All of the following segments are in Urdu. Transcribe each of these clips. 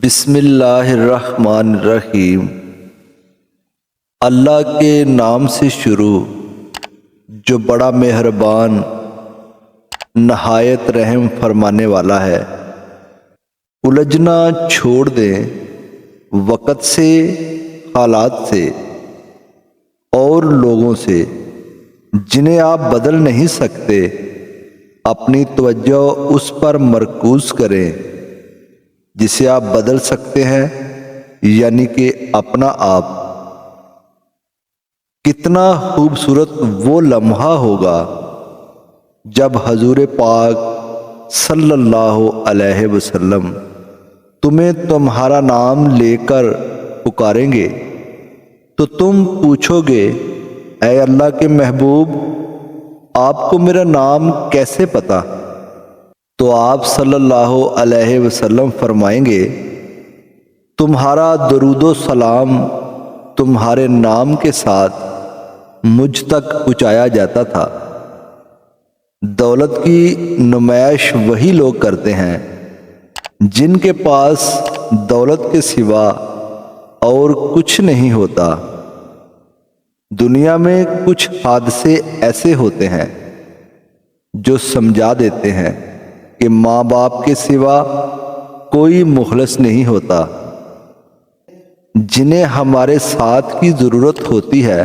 بسم اللہ الرحمن الرحیم۔ اللہ کے نام سے شروع جو بڑا مہربان نہایت رحم فرمانے والا ہے۔ الجھنا چھوڑ دیں وقت سے، حالات سے اور لوگوں سے جنہیں آپ بدل نہیں سکتے۔ اپنی توجہ اس پر مرکوز کریں جسے آپ بدل سکتے ہیں، یعنی کہ اپنا آپ۔ کتنا خوبصورت وہ لمحہ ہوگا جب حضور پاک صلی اللہ علیہ وسلم تمہیں تمہارا نام لے کر پکاریں گے تو تم پوچھو گے، اے اللہ کے محبوب، آپ کو میرا نام کیسے پتا؟ تو آپ صلی اللہ علیہ وسلم فرمائیں گے، تمہارا درود و سلام تمہارے نام کے ساتھ مجھ تک پہنچایا جاتا تھا۔ دولت کی نمائش وہی لوگ کرتے ہیں جن کے پاس دولت کے سوا اور کچھ نہیں ہوتا۔ دنیا میں کچھ حادثے ایسے ہوتے ہیں جو سمجھا دیتے ہیں کہ ماں باپ کے سوا کوئی مخلص نہیں ہوتا۔ جنہیں ہمارے ساتھ کی ضرورت ہوتی ہے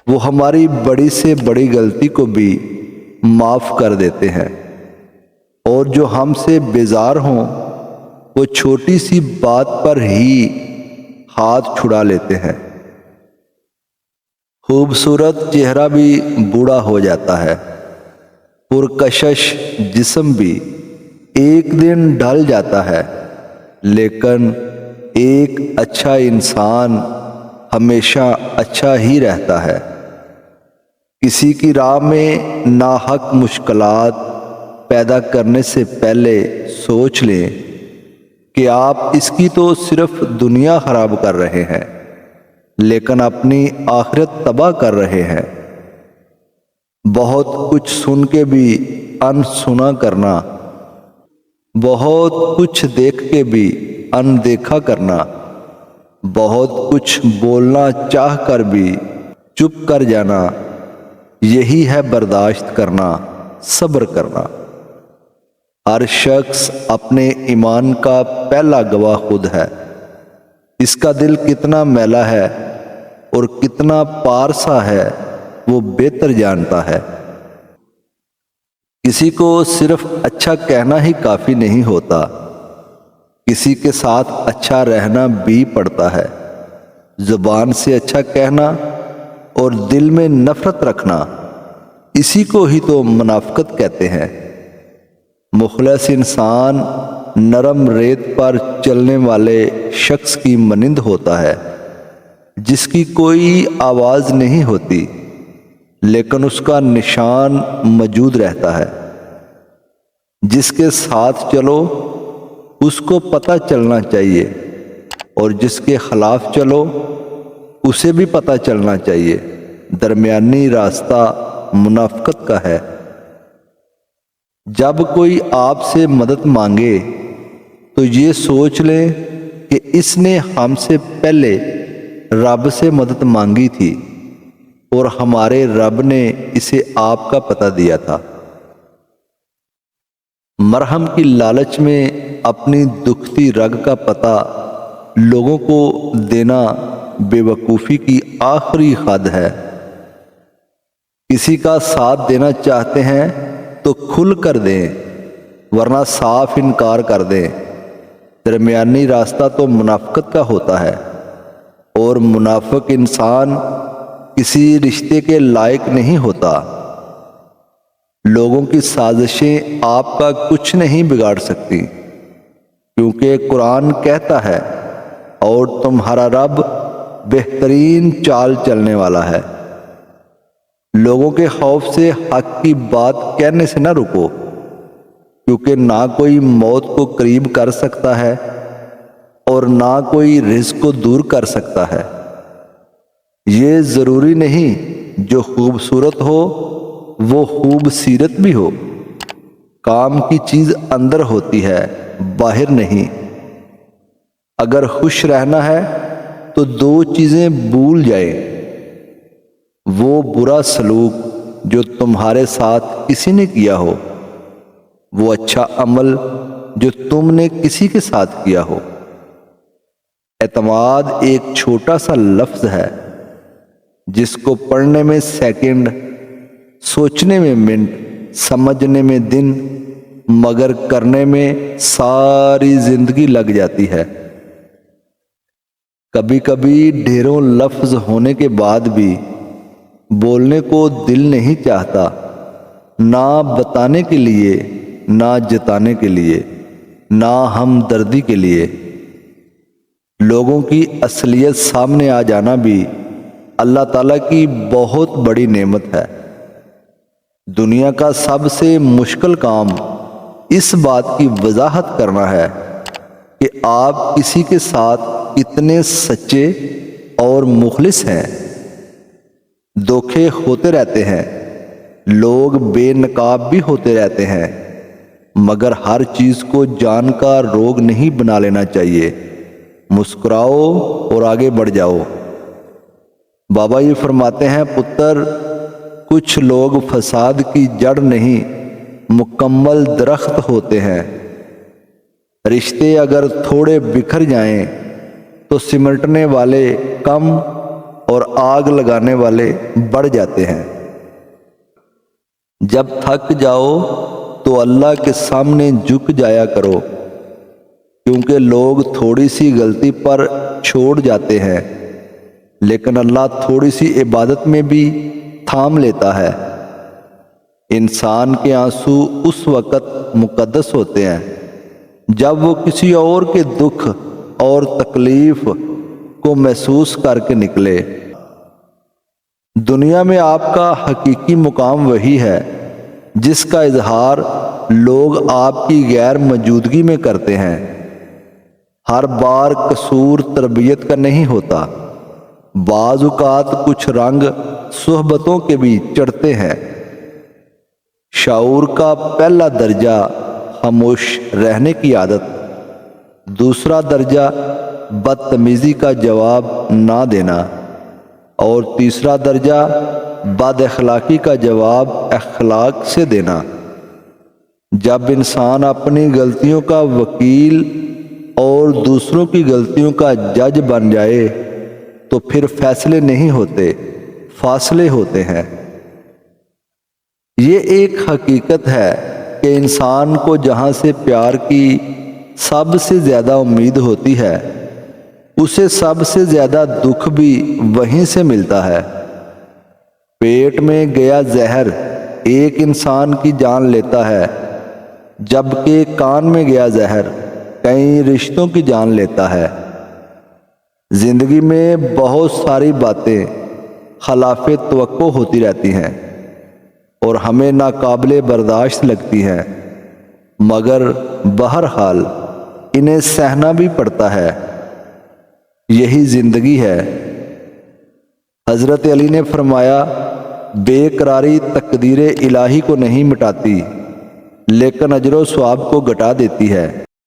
وہ ہماری بڑی سے بڑی غلطی کو بھی معاف کر دیتے ہیں، اور جو ہم سے بیزار ہوں وہ چھوٹی سی بات پر ہی ہاتھ چھڑا لیتے ہیں۔ خوبصورت چہرہ بھی بوڑھا ہو جاتا ہے، پرکشش جسم بھی ایک دن ڈھل جاتا ہے، لیکن ایک اچھا انسان ہمیشہ اچھا ہی رہتا ہے۔ کسی کی راہ میں ناحق مشکلات پیدا کرنے سے پہلے سوچ لیں کہ آپ اس کی تو صرف دنیا خراب کر رہے ہیں لیکن اپنی آخرت تباہ کر رہے ہیں۔ بہت کچھ سن کے بھی انسنا کرنا، بہت کچھ دیکھ کے بھی اندیکھا کرنا، بہت کچھ بولنا چاہ کر بھی چپ کر جانا، یہی ہے برداشت کرنا، صبر کرنا۔ ہر شخص اپنے ایمان کا پہلا گواہ خود ہے۔ اس کا دل کتنا میلا ہے اور کتنا پارسا ہے وہ بہتر جانتا ہے۔ کسی کو صرف اچھا کہنا ہی کافی نہیں ہوتا، کسی کے ساتھ اچھا رہنا بھی پڑتا ہے۔ زبان سے اچھا کہنا اور دل میں نفرت رکھنا، اسی کو ہی تو منافقت کہتے ہیں۔ مخلص انسان نرم ریت پر چلنے والے شخص کی مانند ہوتا ہے جس کی کوئی آواز نہیں ہوتی لیکن اس کا نشان موجود رہتا ہے۔ جس کے ساتھ چلو اس کو پتہ چلنا چاہیے اور جس کے خلاف چلو اسے بھی پتہ چلنا چاہیے۔ درمیانی راستہ منافقت کا ہے۔ جب کوئی آپ سے مدد مانگے تو یہ سوچ لیں کہ اس نے ہم سے پہلے رب سے مدد مانگی تھی اور ہمارے رب نے اسے آپ کا پتہ دیا تھا۔ مرہم کی لالچ میں اپنی دکھتی رگ کا پتہ لوگوں کو دینا بے وقوفی کی آخری حد ہے۔ کسی کا ساتھ دینا چاہتے ہیں تو کھل کر دیں ورنہ صاف انکار کر دیں۔ درمیانی راستہ تو منافقت کا ہوتا ہے، اور منافق انسان کسی رشتے کے لائق نہیں ہوتا۔ لوگوں کی سازشیں آپ کا کچھ نہیں بگاڑ سکتی، کیونکہ قرآن کہتا ہے، اور تمہارا رب بہترین چال چلنے والا ہے۔ لوگوں کے خوف سے حق کی بات کہنے سے نہ رکو، کیونکہ نہ کوئی موت کو قریب کر سکتا ہے اور نہ کوئی رزق کو دور کر سکتا ہے۔ یہ ضروری نہیں جو خوبصورت ہو وہ خوب سیرت بھی ہو۔ کام کی چیز اندر ہوتی ہے، باہر نہیں۔ اگر خوش رہنا ہے تو دو چیزیں بھول جائیں، وہ برا سلوک جو تمہارے ساتھ کسی نے کیا ہو، وہ اچھا عمل جو تم نے کسی کے ساتھ کیا ہو۔ اعتماد ایک چھوٹا سا لفظ ہے جس کو پڑھنے میں سیکنڈ، سوچنے میں منٹ، سمجھنے میں دن، مگر کرنے میں ساری زندگی لگ جاتی ہے۔ کبھی کبھی ڈھیروں لفظ ہونے کے بعد بھی بولنے کو دل نہیں چاہتا، نہ بتانے کے لیے، نہ جتانے کے لیے، نہ ہمدردی کے لیے۔ لوگوں کی اصلیت سامنے آ جانا بھی اللہ تعالیٰ کی بہت بڑی نعمت ہے۔ دنیا کا سب سے مشکل کام اس بات کی وضاحت کرنا ہے کہ آپ کسی کے ساتھ کتنے سچے اور مخلص ہیں۔ دھوکے ہوتے رہتے ہیں، لوگ بے نقاب بھی ہوتے رہتے ہیں، مگر ہر چیز کو جان کا روگ نہیں بنا لینا چاہیے۔ مسکراؤ اور آگے بڑھ جاؤ۔ بابا یہ فرماتے ہیں، پتر، کچھ لوگ فساد کی جڑ نہیں، مکمل درخت ہوتے ہیں۔ رشتے اگر تھوڑے بکھر جائیں تو سمٹنے والے کم اور آگ لگانے والے بڑھ جاتے ہیں۔ جب تھک جاؤ تو اللہ کے سامنے جھک جایا کرو، کیونکہ لوگ تھوڑی سی غلطی پر چھوڑ جاتے ہیں، لیکن اللہ تھوڑی سی عبادت میں بھی تھام لیتا ہے۔ انسان کے آنسو اس وقت مقدس ہوتے ہیں جب وہ کسی اور کے دکھ اور تکلیف کو محسوس کر کے نکلے۔ دنیا میں آپ کا حقیقی مقام وہی ہے جس کا اظہار لوگ آپ کی غیر موجودگی میں کرتے ہیں۔ ہر بار قصور تربیت کا نہیں ہوتا، بعض اوقات کچھ رنگ صحبتوں کے بھی چڑھتے ہیں۔ شعور کا پہلا درجہ خاموش رہنے کی عادت، دوسرا درجہ بدتمیزی کا جواب نہ دینا، اور تیسرا درجہ بد اخلاقی کا جواب اخلاق سے دینا۔ جب انسان اپنی غلطیوں کا وکیل اور دوسروں کی غلطیوں کا جج بن جائے تو پھر فیصلے نہیں ہوتے، فاصلے ہوتے ہیں۔ یہ ایک حقیقت ہے کہ انسان کو جہاں سے پیار کی سب سے زیادہ امید ہوتی ہے، اسے سب سے زیادہ دکھ بھی وہیں سے ملتا ہے۔ پیٹ میں گیا زہر ایک انسان کی جان لیتا ہے، جبکہ کان میں گیا زہر کئی رشتوں کی جان لیتا ہے۔ زندگی میں بہت ساری باتیں خلاف توقع ہوتی رہتی ہیں اور ہمیں ناقابل برداشت لگتی ہیں، مگر بہرحال انہیں سہنا بھی پڑتا ہے۔ یہی زندگی ہے۔ حضرت علی نے فرمایا، بے قراری تقدیر الہی کو نہیں مٹاتی، لیکن اجر و ثواب کو گھٹا دیتی ہے۔